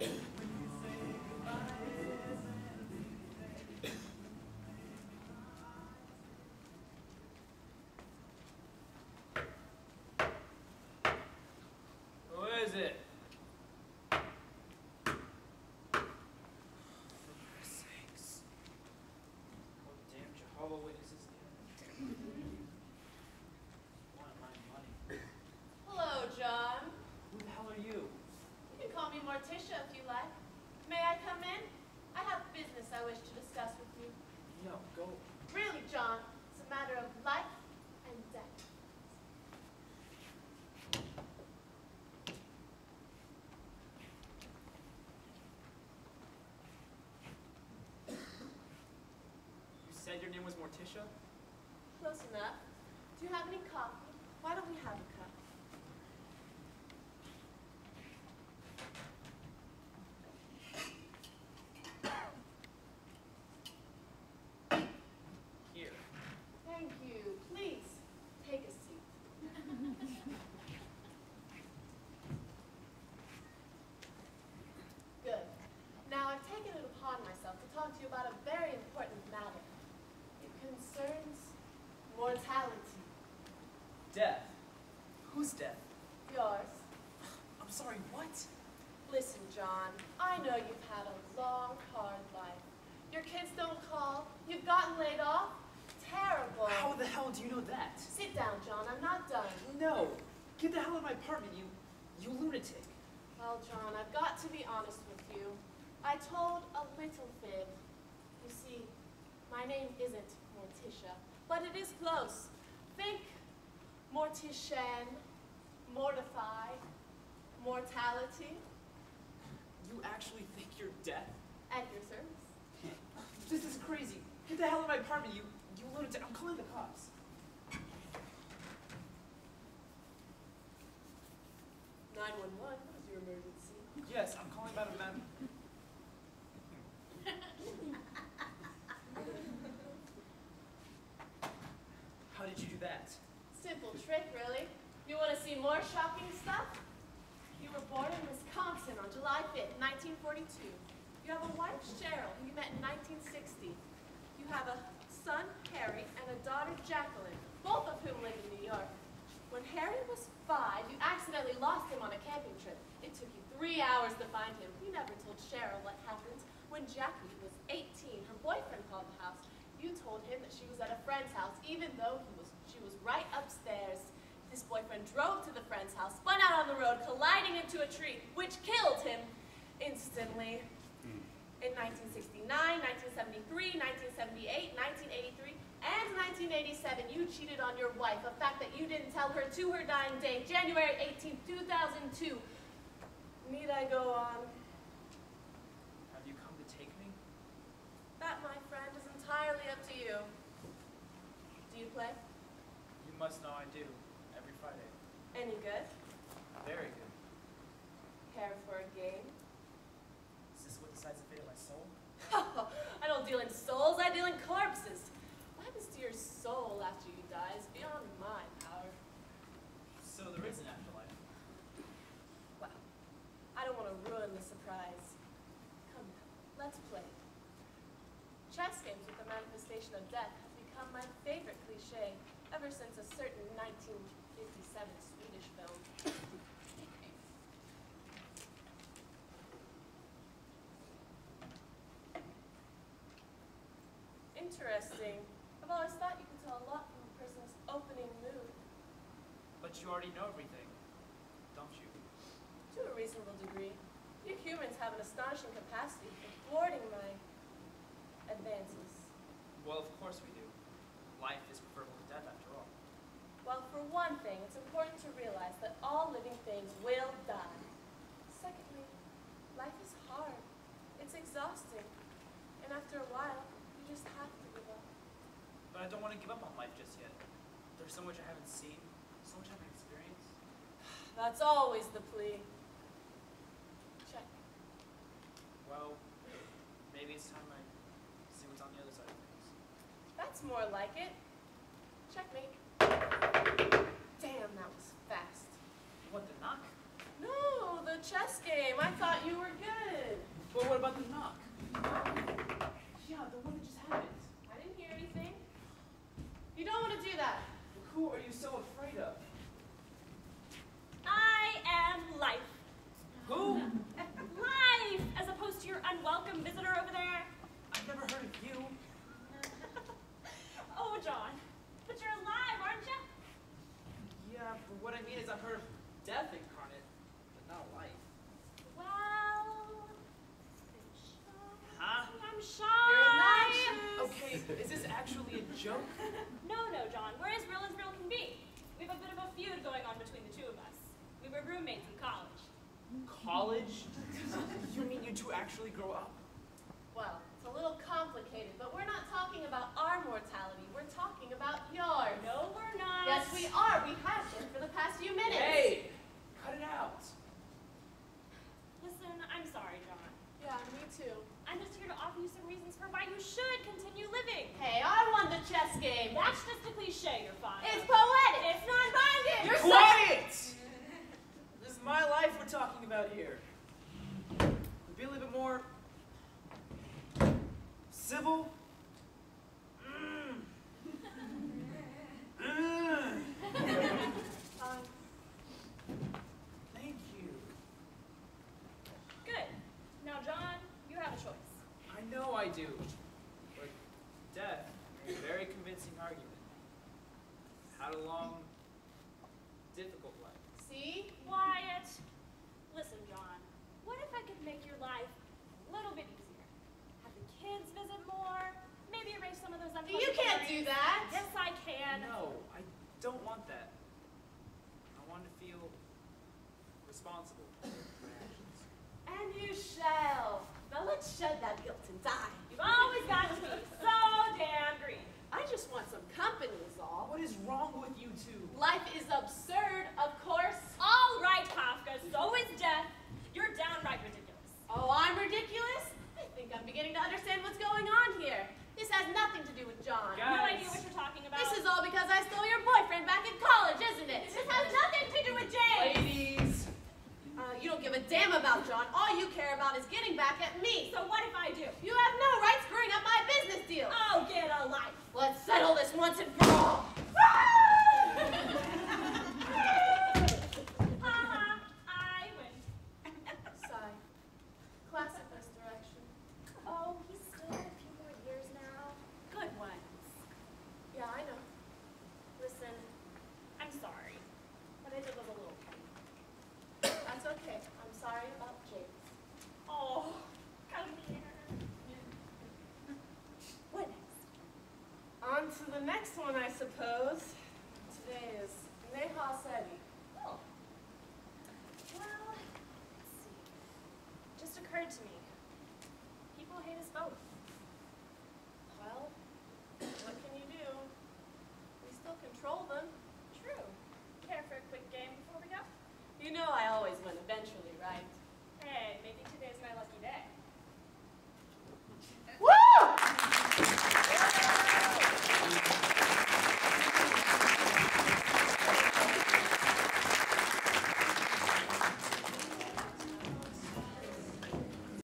Who is it? Jehovah's Witnesses want my money. Hello, John. Who the hell are you? You can call me Morticia if you like. May I come in? I have business I wish to discuss with you. No, go. Really, John, it's a matter of life and death. You said your name was Morticia? Close enough. Do you have any coffee? Why don't we have a cup? Here. Thank you. Please, take a seat. Good. Now, I've taken it upon myself to talk to you about a very important matter. It concerns mortality. Death? Who's death? Yours. I'm sorry, what? Listen, John, I know you've had a long, hard life. Your kids don't call. You've gotten laid off. Terrible. How the hell do you know that? Sit down, John. I'm not done. No. Get the hell out of my apartment, you lunatic. Well, John, I've got to be honest with you. I told a little fib. You see, my name isn't Morticia, but it is close. Think mortician, mortify, mortality. You actually think you're death? At your service. This is crazy. Get the hell out of my apartment, you lunatic. I'm calling the cops. 911, what is your emergency? Yes, I'm calling about a man. How did you do that? Simple trick, really. You want to see more shocking stuff? You were born in Wisconsin on July 5th, 1942. You have a wife, Cheryl, who you met in 1960. You have a son, Harry, and a daughter, Jacqueline, both of whom live in New York. When Harry was 5, you accidentally lost him on a camping trip. It took you 3 hours to find him. You never told Cheryl what happened. When Jackie was 18, her boyfriend called the house. You told him that she was at a friend's house, even though she was right upstairs. This boyfriend drove to the friend's house, spun out on the road, colliding into a tree, which killed him instantly. In 1969, 1973, 1978, 1983, and 1987, you cheated on your wife, a fact that you didn't tell her to her dying day, January 18, 2002. Need I go on? Have you come to take me? That, my friend, is entirely up to you. Do you play? You must know I do. Every Friday. Any good? Very good. Care for a game? Is this what decides the fate of my soul? I don't deal in souls, I deal in corpses. What happens to your soul after you die is beyond my power. So there is an afterlife. Well, I don't want to ruin the surprise. Come now, let's play. Chess games with the manifestation of death have become my favorite cliche ever since a certain 1957 Swedish film. Interesting. I've always thought you could tell a lot from a person's opening move. But you already know everything, don't you? To a reasonable degree. You humans have an astonishing capacity for thwarting my advances. Well, of course we do. Life is preferable to death, after all. Well, for one thing, it's important to realize that all living things will die. Secondly, life is hard. It's exhausting. And after a while, you just have to give up. But I don't want to give up on life just yet. There's so much I haven't seen, so much I haven't experienced. That's always the plea. Check. Well, maybe it's time I see what's on the other side of things. That's more like it. Checkmate. Damn, that was fast. What, the knock? No, the chess game. I thought you were good. Well, what about the knock? Yeah, the one that just happened. I didn't hear anything. You don't want to do that. Who are you so afraid of? I am Life. Who? Life, as opposed to your unwelcome visitor over there. I've never heard of you. Oh, John, but you're alive, aren't you? Yeah, but what I mean is I've heard of death incarnate, but not life. Well, Huh? I'm shy. You're not. Okay, is this actually a joke? No, John, we're as real can be. We have a bit of a feud going on between the two of us. We were roommates in college. College? You mean you two actually grow up? Well, it's a little complicated, but we're not talking about our mortality. We're talking about yours. No, we're not. Yes, we are. We have been for the past few minutes. Hey! Cut it out. Listen, I'm sorry, John. Yeah, me too. I'm just here to offer you some reasons for why you should continue living. Hey, I won the chess game. That's just a cliche you're fine. It's poetic. It's non-binding. You're Quiet! This is my life we're talking about here. Be a little bit more civil. Thank you. Good. Now, John, you have a choice. I know I do. But death is a very convincing argument. Had a long, difficult life. See? Wyatt, listen, John. What if I could make your life a little bit easier? Have the kids visit more? Maybe erase some of those unpleasant You can't do memories? that. Yes, I can. No, I don't want that. I want to feel responsible for my actions. And you shall. Now let's shed that guilt and die. You've always got to be so damn green. I just want some company is all. What is wrong with you two? Life is absurd, of course. All right, Kafka, so is death. You're downright ridiculous. Oh, I'm ridiculous? I think I'm beginning to understand what's going on here. This has nothing to do with John. Guys. No idea what you're talking about. This is all because I stole your boyfriend back in college, isn't it? This has nothing to do with James. Ladies! You don't give a damn about John. All you care about is getting back at me. So what if I do? You have no right screwing up my business deal. Oh, get a life. Let's settle this once and for all. Haha, I win. Sigh. Classic misdirection. Oh, he's still in a few more years now. Good ones. Yeah, I know. Listen, I'm sorry. What I did was a little petty. That's okay. I'm sorry about James. Oh, come here. What next? On to the next one, I suppose.